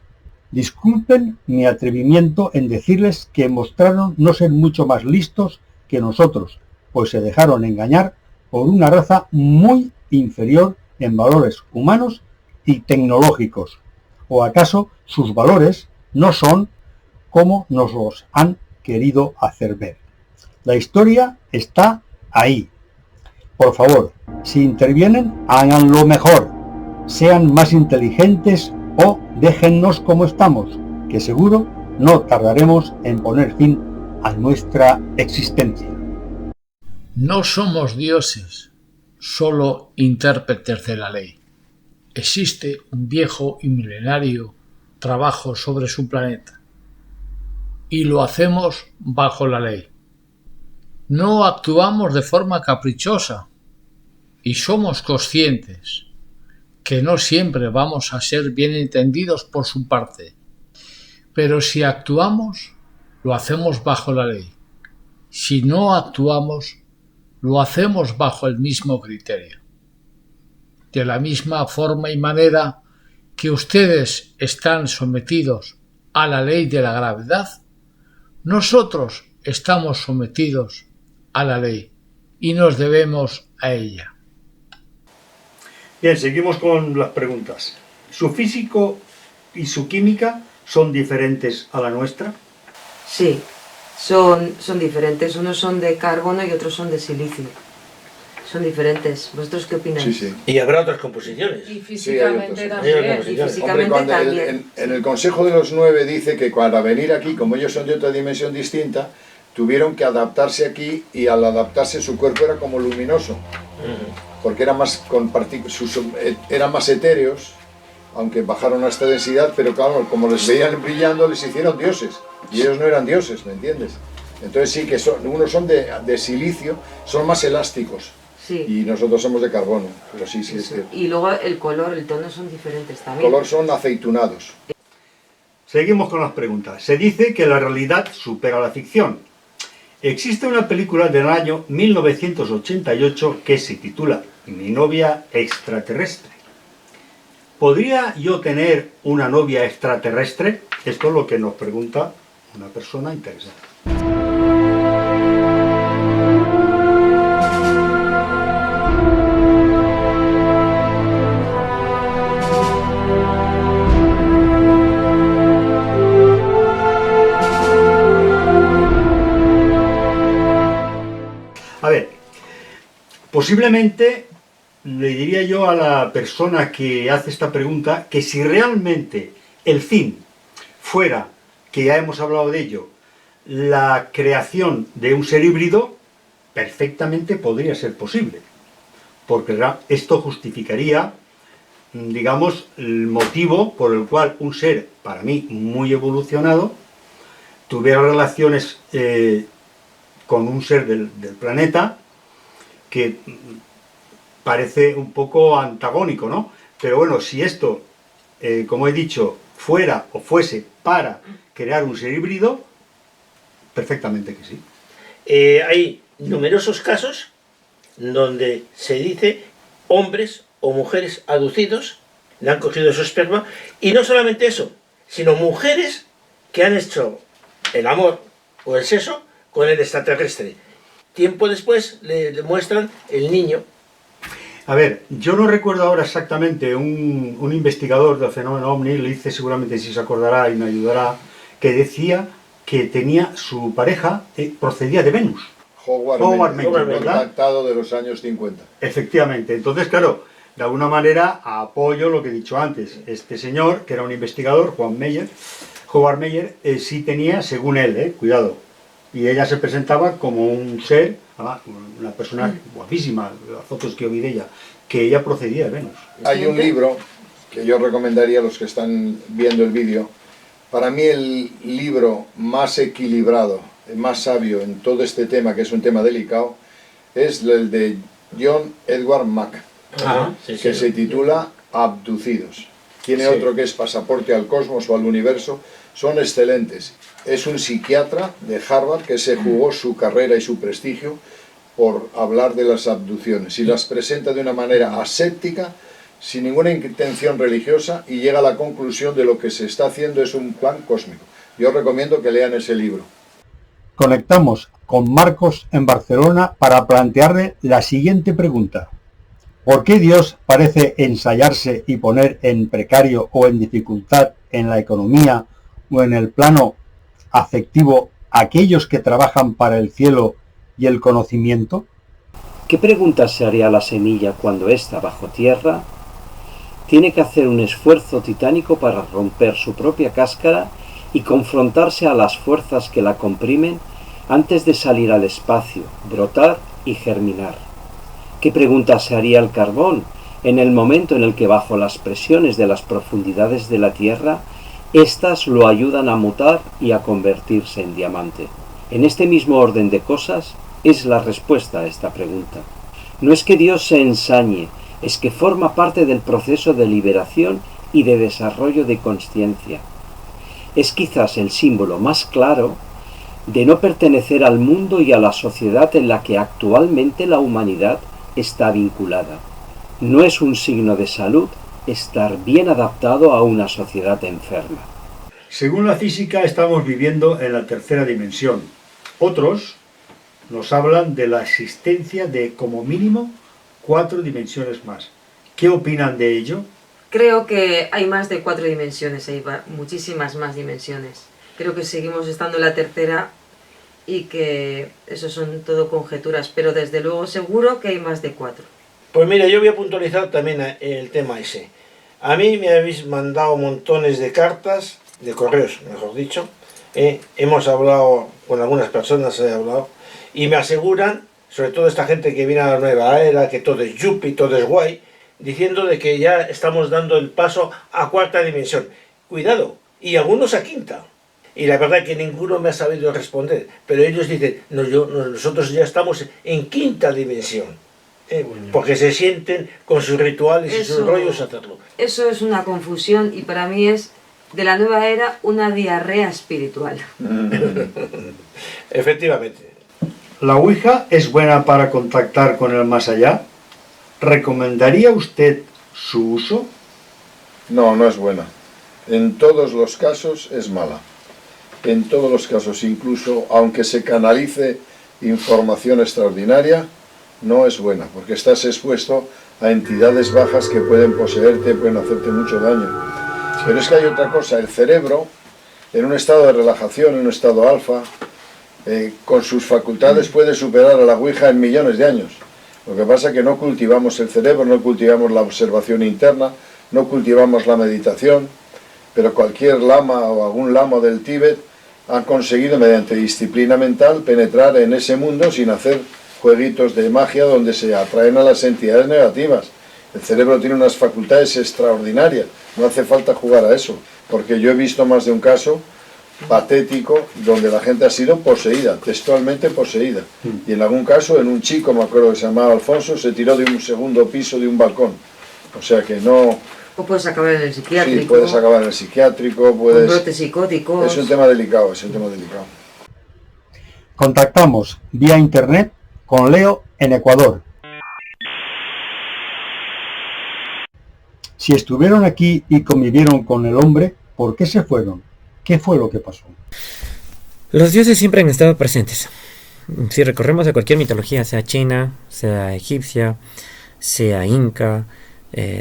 Disculpen mi atrevimiento en decirles que mostraron no ser mucho más listos que nosotros, pues se dejaron engañar por una raza muy inferior en valores humanos y tecnológicos. ¿O acaso sus valores no son como nos los han querido hacer ver? La historia está ahí. Por favor, si intervienen, háganlo mejor. Sean más inteligentes o déjennos como estamos, que seguro no tardaremos en poner fin a nuestra existencia. No somos dioses, solo intérpretes de la ley. Existe un viejo y milenario trabajo sobre su planeta, y lo hacemos bajo la ley. No actuamos de forma caprichosa, y somos conscientes que no siempre vamos a ser bien entendidos por su parte, pero si actuamos, lo hacemos bajo la ley. Si no actuamos, lo hacemos bajo el mismo criterio. De la misma forma y manera que ustedes están sometidos a la ley de la gravedad, nosotros estamos sometidos a la ley y nos debemos a ella. Bien, seguimos con las preguntas. ¿Su físico y su química son diferentes a la nuestra? Sí, son diferentes. Unos son de carbono y otros son de silicio. Son diferentes. ¿Vosotros qué opináis? Sí, sí. Y habrá otras composiciones. Y físicamente hay otros. también. Hay otras Y composiciones. Hombre, físicamente cuando también. en el Consejo de los 9 dice que para venir aquí, como ellos son de otra dimensión distinta, tuvieron que adaptarse aquí y al adaptarse su cuerpo era como luminoso, porque era más eran más etéreos, aunque bajaron a esta densidad, pero claro, como les veían brillando, les hicieron dioses, y ellos no eran dioses, ¿me entiendes? Entonces sí que unos son de silicio, son más elásticos, Sí. y nosotros somos de carbono, pero sí, sí es cierto. Y luego el color, el tono son diferentes El también. color son aceitunados. Seguimos con las preguntas. Se dice que la realidad supera la ficción. Existe una película del año 1988 que se titula Mi novia extraterrestre. ¿Podría yo tener una novia extraterrestre? Esto es lo que nos pregunta una persona interesada. A ver, posiblemente le diría yo a la persona que hace esta pregunta que si realmente el fin fuera, que ya hemos hablado de ello, la creación de un ser híbrido, perfectamente podría ser posible, porque esto justificaría, digamos, el motivo por el cual un ser, para mí, muy evolucionado, tuviera relaciones con un ser del planeta que parece un poco antagónico, ¿no? Pero bueno, si esto, como he dicho, fuera o fuese para crear un ser híbrido, perfectamente que sí. Hay numerosos casos donde se dice hombres o mujeres aducidos, le han cogido su esperma, y no solamente eso, sino mujeres que han hecho el amor o el sexo con el extraterrestre. Tiempo después le muestran el niño. A ver, yo no recuerdo ahora exactamente un investigador del fenómeno OVNI, lo hice seguramente si se acordará y me ayudará, que decía que tenía su pareja, procedía de Venus. Howard Howard Menger, Menger, ¿verdad? contactado de los años 50. Efectivamente. Entonces, claro, de alguna manera apoyo lo que he dicho antes. Este señor, que era un investigador, Howard Menger, sí tenía, según él, cuidado, y ella se presentaba como un ser, una persona guapísima, las fotos que yo vi de ella, que ella procedía de Venus. Hay un libro que yo recomendaría a los que están viendo el vídeo. Para mí el libro más equilibrado, más sabio en todo este tema, que es un tema delicado, es el de John Edward Mack, que se titula Abducidos. Tiene otro que es Pasaporte al Cosmos o al Universo. Son excelentes. Es un psiquiatra de Harvard que se jugó su carrera y su prestigio por hablar de las abducciones y las presenta de una manera aséptica, sin ninguna intención religiosa, y llega a la conclusión de lo que se está haciendo es un plan cósmico. Yo recomiendo que lean ese libro. Conectamos con Marcos en Barcelona para plantearle la siguiente pregunta. ¿Por qué Dios parece ensayarse y poner en precario o en dificultad en la economía o en el plano afectivo a aquellos que trabajan para el cielo y el conocimiento? ¿Qué pregunta se haría la semilla cuando está bajo tierra? Tiene que hacer un esfuerzo titánico para romper su propia cáscara y confrontarse a las fuerzas que la comprimen antes de salir al espacio, brotar y germinar. ¿Qué pregunta se haría el carbón en el momento en el que bajo las presiones de las profundidades de la tierra, éstas lo ayudan a mutar y a convertirse en diamante? En este mismo orden de cosas es la respuesta a esta pregunta. No es que Dios se ensañe, es que forma parte del proceso de liberación y de desarrollo de conciencia. Es quizás el símbolo más claro de no pertenecer al mundo y a la sociedad en la que actualmente la humanidad está vinculada. No es un signo de salud estar bien adaptado a una sociedad enferma. Según la física, estamos viviendo en la tercera dimensión. Otros nos hablan de la existencia de, como mínimo, 4 dimensiones más. ¿Qué opinan de ello? Creo que hay más de 4 dimensiones, hay muchísimas más dimensiones. Creo que seguimos estando en la tercera y que eso son todo conjeturas, pero desde luego seguro que hay más de 4. Pues mira, yo voy a puntualizar también el tema ese. A mí me habéis mandado montones de cartas, de correos, mejor dicho. Hemos hablado con algunas personas, y me aseguran, sobre todo esta gente que viene a la nueva era, que todo es yuppie, todo es guay, diciendo de que ya estamos dando el paso a 4ª dimensión. Cuidado, y algunos a 5ª. Y la verdad que ninguno me ha sabido responder, pero ellos dicen, no, nosotros ya estamos en 5ª dimensión, porque se sienten con sus rituales y sus rollos a hacerlo. Eso es una confusión y para mí es, de la nueva era, una diarrea espiritual. Efectivamente. ¿La Ouija es buena para contactar con el más allá? ¿Recomendaría usted su uso? No, no es buena. En todos los casos es mala. En todos los casos, incluso aunque se canalice información extraordinaria, no es buena, porque estás expuesto a entidades bajas que pueden poseerte, pueden hacerte mucho daño. Pero es que hay otra cosa, el cerebro, en un estado de relajación, en un estado alfa, con sus facultades puede superar a la Ouija en millones de años. Lo que pasa es que no cultivamos el cerebro, no cultivamos la observación interna, no cultivamos la meditación, pero cualquier lama o algún lama del Tíbet han conseguido mediante disciplina mental penetrar en ese mundo sin hacer jueguitos de magia donde se atraen a las entidades negativas. El cerebro tiene unas facultades extraordinarias, no hace falta jugar a eso, porque yo he visto más de un caso patético donde la gente ha sido poseída, textualmente poseída, y en algún caso en un chico, me acuerdo que se llamaba Alfonso, se tiró de un 2º piso de un balcón, o sea que no... O puedes acabar en el psiquiátrico. Sí, puedes acabar en el psiquiátrico, con brotes psicóticos. Es un tema delicado, es un tema delicado. Contactamos vía internet con Leo en Ecuador. Si estuvieron aquí y convivieron con el hombre, ¿por qué se fueron? ¿Qué fue lo que pasó? Los dioses siempre han estado presentes. Si recorremos a cualquier mitología, sea china, sea egipcia, sea inca,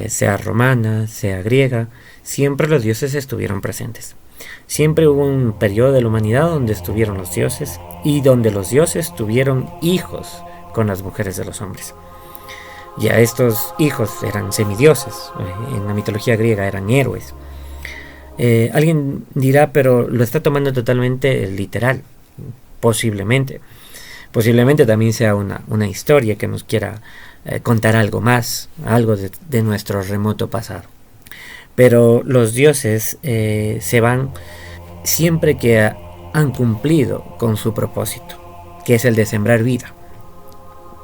sea romana, sea griega, siempre los dioses estuvieron presentes. Siempre hubo un periodo de la humanidad donde estuvieron los dioses y donde los dioses tuvieron hijos con las mujeres de los hombres. Ya estos hijos eran semidioses, en la mitología griega eran héroes. Alguien dirá, pero lo está tomando totalmente literal. Posiblemente también sea una historia que nos quiera contar algo más, algo de nuestro remoto pasado. Pero los dioses se van siempre que han cumplido con su propósito, que es el de sembrar vida.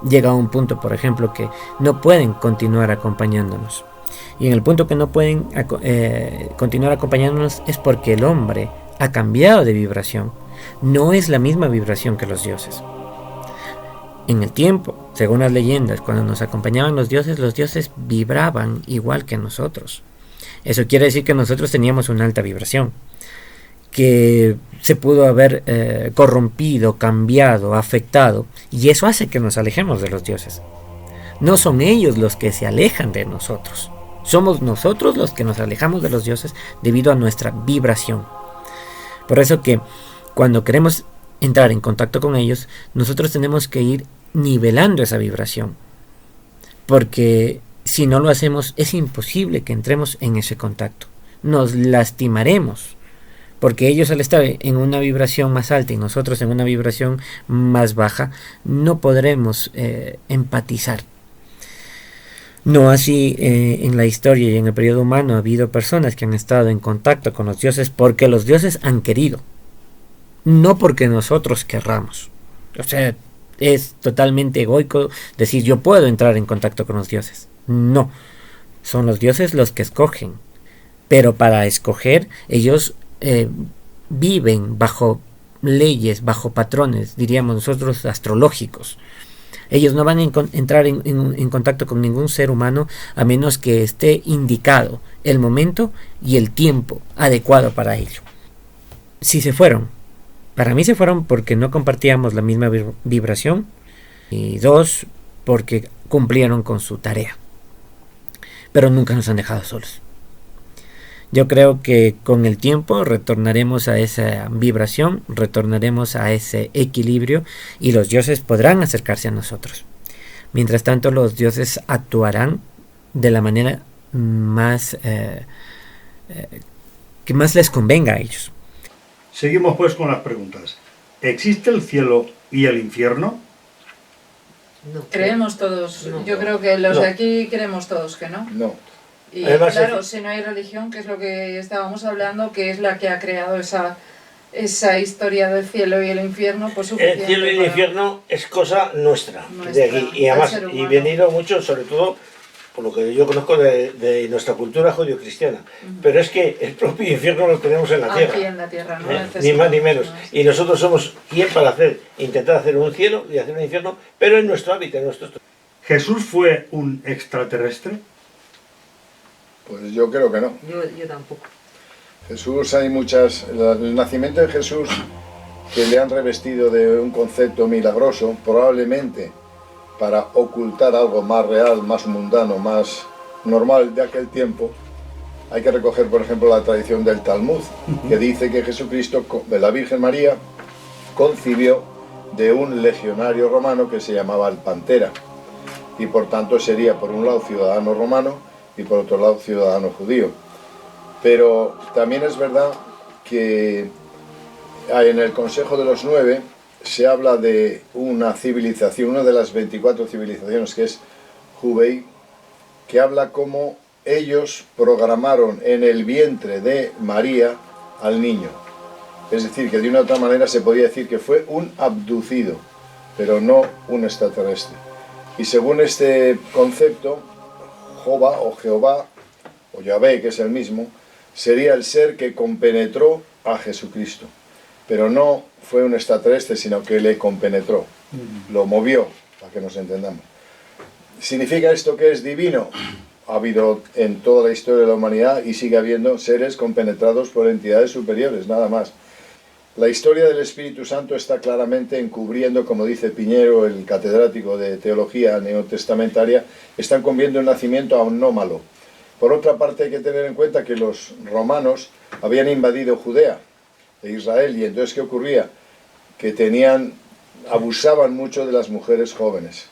Llega a un punto, por ejemplo, que no pueden continuar acompañándonos. Y en el punto que no pueden continuar acompañándonos es porque el hombre ha cambiado de vibración. No es la misma vibración que los dioses. En el tiempo, según las leyendas, cuando nos acompañaban los dioses vibraban igual que nosotros. Eso quiere decir que nosotros teníamos una alta vibración, que se pudo haber corrompido, cambiado, afectado, y eso hace que nos alejemos de los dioses. No son ellos los que se alejan de nosotros, somos nosotros los que nos alejamos de los dioses debido a nuestra vibración. Por eso que cuando queremos entrar en contacto con ellos, nosotros tenemos que ir nivelando esa vibración, porque si no lo hacemos es imposible que entremos en ese contacto. Nos lastimaremos, porque ellos, al estar en una vibración más alta y nosotros en una vibración más baja, no podremos empatizar. No así en la historia y en el periodo humano ha habido personas que han estado en contacto con los dioses porque los dioses han querido, no porque nosotros querramos. O sea, es totalmente egoico decir yo puedo entrar en contacto con los dioses. No, son los dioses los que escogen, pero para escoger ellos viven bajo leyes, bajo patrones, diríamos nosotros, astrológicos. Ellos no van a entrar en contacto con ningún ser humano a menos que esté indicado el momento y el tiempo adecuado para ello. Si se fueron, para mí se fueron porque no compartíamos la misma vibración, y dos, porque cumplieron con su tarea. Pero nunca nos han dejado solos. Yo creo que con el tiempo retornaremos a esa vibración, retornaremos a ese equilibrio y los dioses podrán acercarse a nosotros. Mientras tanto, los dioses actuarán de la manera más que más les convenga a ellos. Seguimos pues con las preguntas. ¿Existe el cielo y el infierno? No. Creemos todos, No. yo creo que los No. de aquí creemos todos que no. No. Y Además, claro, si no hay religión, que es lo que estábamos hablando, que es la que ha creado esa historia del cielo y el infierno, pues suficiente. El cielo y el para- infierno es cosa nuestra, de Nuestra, aquí. Y del además, ser y humano. venido mucho, sobre todo, por lo que yo conozco de nuestra cultura judio-cristiana. Pero es que el propio infierno lo tenemos en la tierra. Aquí en la tierra, no Ni necesitamos más ni menos. más. Y nosotros somos quien para intentar hacer un cielo y hacer un infierno, pero en nuestro hábitat, en nuestro... ¿Jesús fue un extraterrestre? Pues yo creo que no. Yo tampoco. Jesús, hay muchas... El nacimiento de Jesús, que le han revestido de un concepto milagroso, probablemente para ocultar algo más real, más mundano, más normal de aquel tiempo. Hay que recoger, por ejemplo, la tradición del Talmud, que dice que Jesucristo, de la Virgen María, concibió de un legionario romano que se llamaba el Pantera, y por tanto sería por un lado ciudadano romano y por otro lado ciudadano judío. Pero también es verdad que en el Consejo de los 9 se habla de una civilización, una de las 24 civilizaciones, que es Hubei, que habla cómo ellos programaron en el vientre de María al niño. Es decir, que de una u otra manera se podía decir que fue un abducido, pero no un extraterrestre. Y según este concepto, Jehová, o Yahvé, que es el mismo, sería el ser que compenetró a Jesucristo. Pero no fue un extraterrestre, sino que le compenetró, lo movió, para que nos entendamos. ¿Significa esto que es divino? Ha habido en toda la historia de la humanidad y sigue habiendo seres compenetrados por entidades superiores, nada más. La historia del Espíritu Santo está claramente encubriendo, como dice Piñero, el catedrático de teología neotestamentaria, están conviendo el nacimiento anómalo. Por otra parte hay que tener en cuenta que los romanos habían invadido Judea e Israel, y entonces ¿qué ocurría? Que abusaban mucho de las mujeres jóvenes,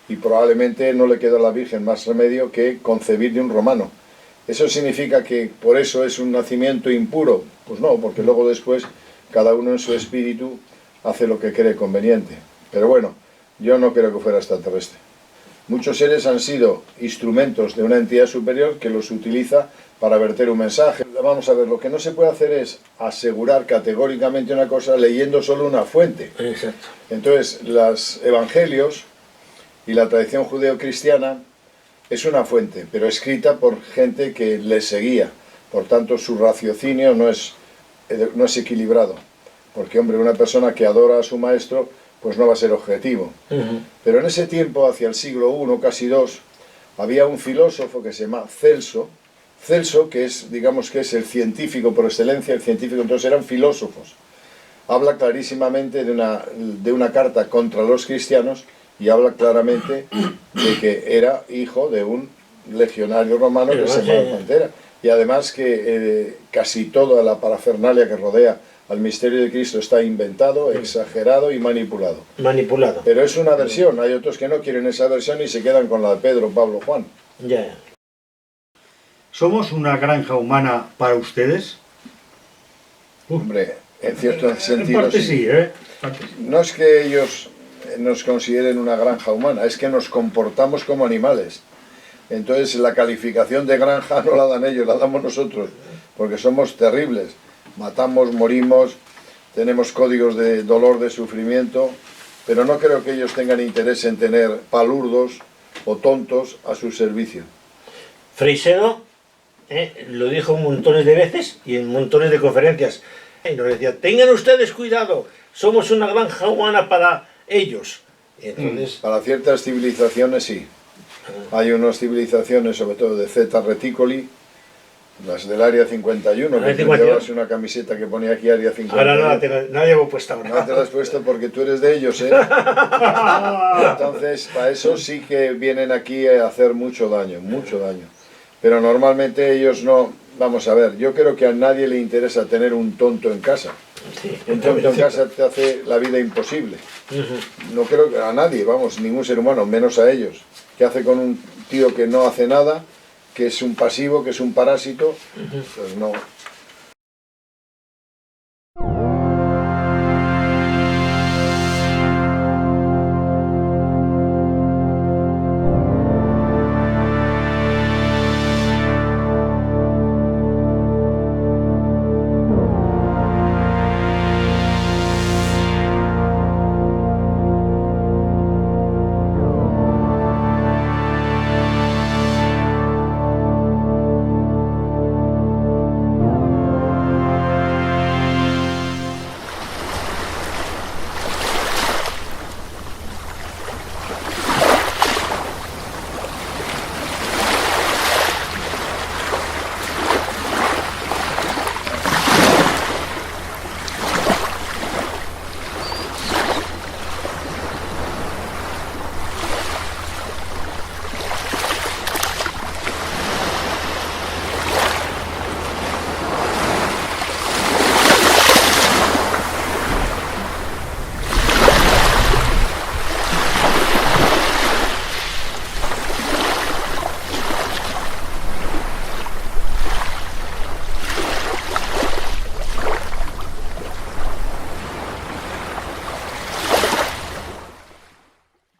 y probablemente no le quedó a la Virgen más remedio que concebir de un romano. ¿Eso significa que por eso es un nacimiento impuro? Pues no, porque luego después cada uno en su espíritu hace lo que cree conveniente. Pero bueno, yo no creo que fuera extraterrestre. Muchos seres han sido instrumentos de una entidad superior que los utiliza para verter un mensaje. Vamos a ver, lo que no se puede hacer es asegurar categóricamente una cosa leyendo solo una fuente. Exacto. Entonces, los evangelios y la tradición judeo-cristiana es una fuente, pero escrita por gente que le seguía. Por tanto, su raciocinio no es equilibrado. Porque, hombre, una persona que adora a su maestro, pues no va a ser objetivo. Pero en ese tiempo, hacia el siglo I, casi II, había un filósofo que se llama Celso, que es, digamos que es el científico por excelencia, el científico, entonces eran filósofos. Habla clarísimamente de una carta contra los cristianos, y habla claramente de que era hijo de un legionario romano que se llamaba Pantera. Y además que casi toda la parafernalia que rodea al misterio de Cristo está inventado, exagerado y manipulado. Pero es una versión, hay otros que no quieren esa versión y se quedan con la de Pedro, Pablo, Juan. Ya. ¿Somos una granja humana para ustedes? Hombre, en cierto sentido En parte sí, ¿eh? No es que ellos nos consideren una granja humana, es que nos comportamos como animales. Entonces la calificación de granja no la dan ellos, la damos nosotros, porque somos terribles. Matamos, morimos, tenemos códigos de dolor, de sufrimiento, pero no creo que ellos tengan interés en tener palurdos o tontos a su servicio. Freixedo lo dijo montones de veces y en montones de conferencias. Y nos decía, tengan ustedes cuidado, somos una granja humana para ellos. Y entonces... Para ciertas civilizaciones sí. Hay unas civilizaciones, sobre todo de Zeta Reticuli, las del Área 51, que tú llevas una camiseta que ponía aquí Área 51. Ahora no la llevo puesta. No te la has puesto porque tú eres de ellos, ¿eh? Entonces, para eso sí que vienen aquí a hacer mucho daño, mucho daño. Pero normalmente ellos no... Vamos a ver, yo creo que a nadie le interesa tener un tonto en casa. Sí, un tonto en casa te hace la vida imposible. No creo que a nadie, vamos, ningún ser humano, menos a ellos. ¿Qué hace con un tío que no hace nada, que es un pasivo, que es un parásito? Pues no.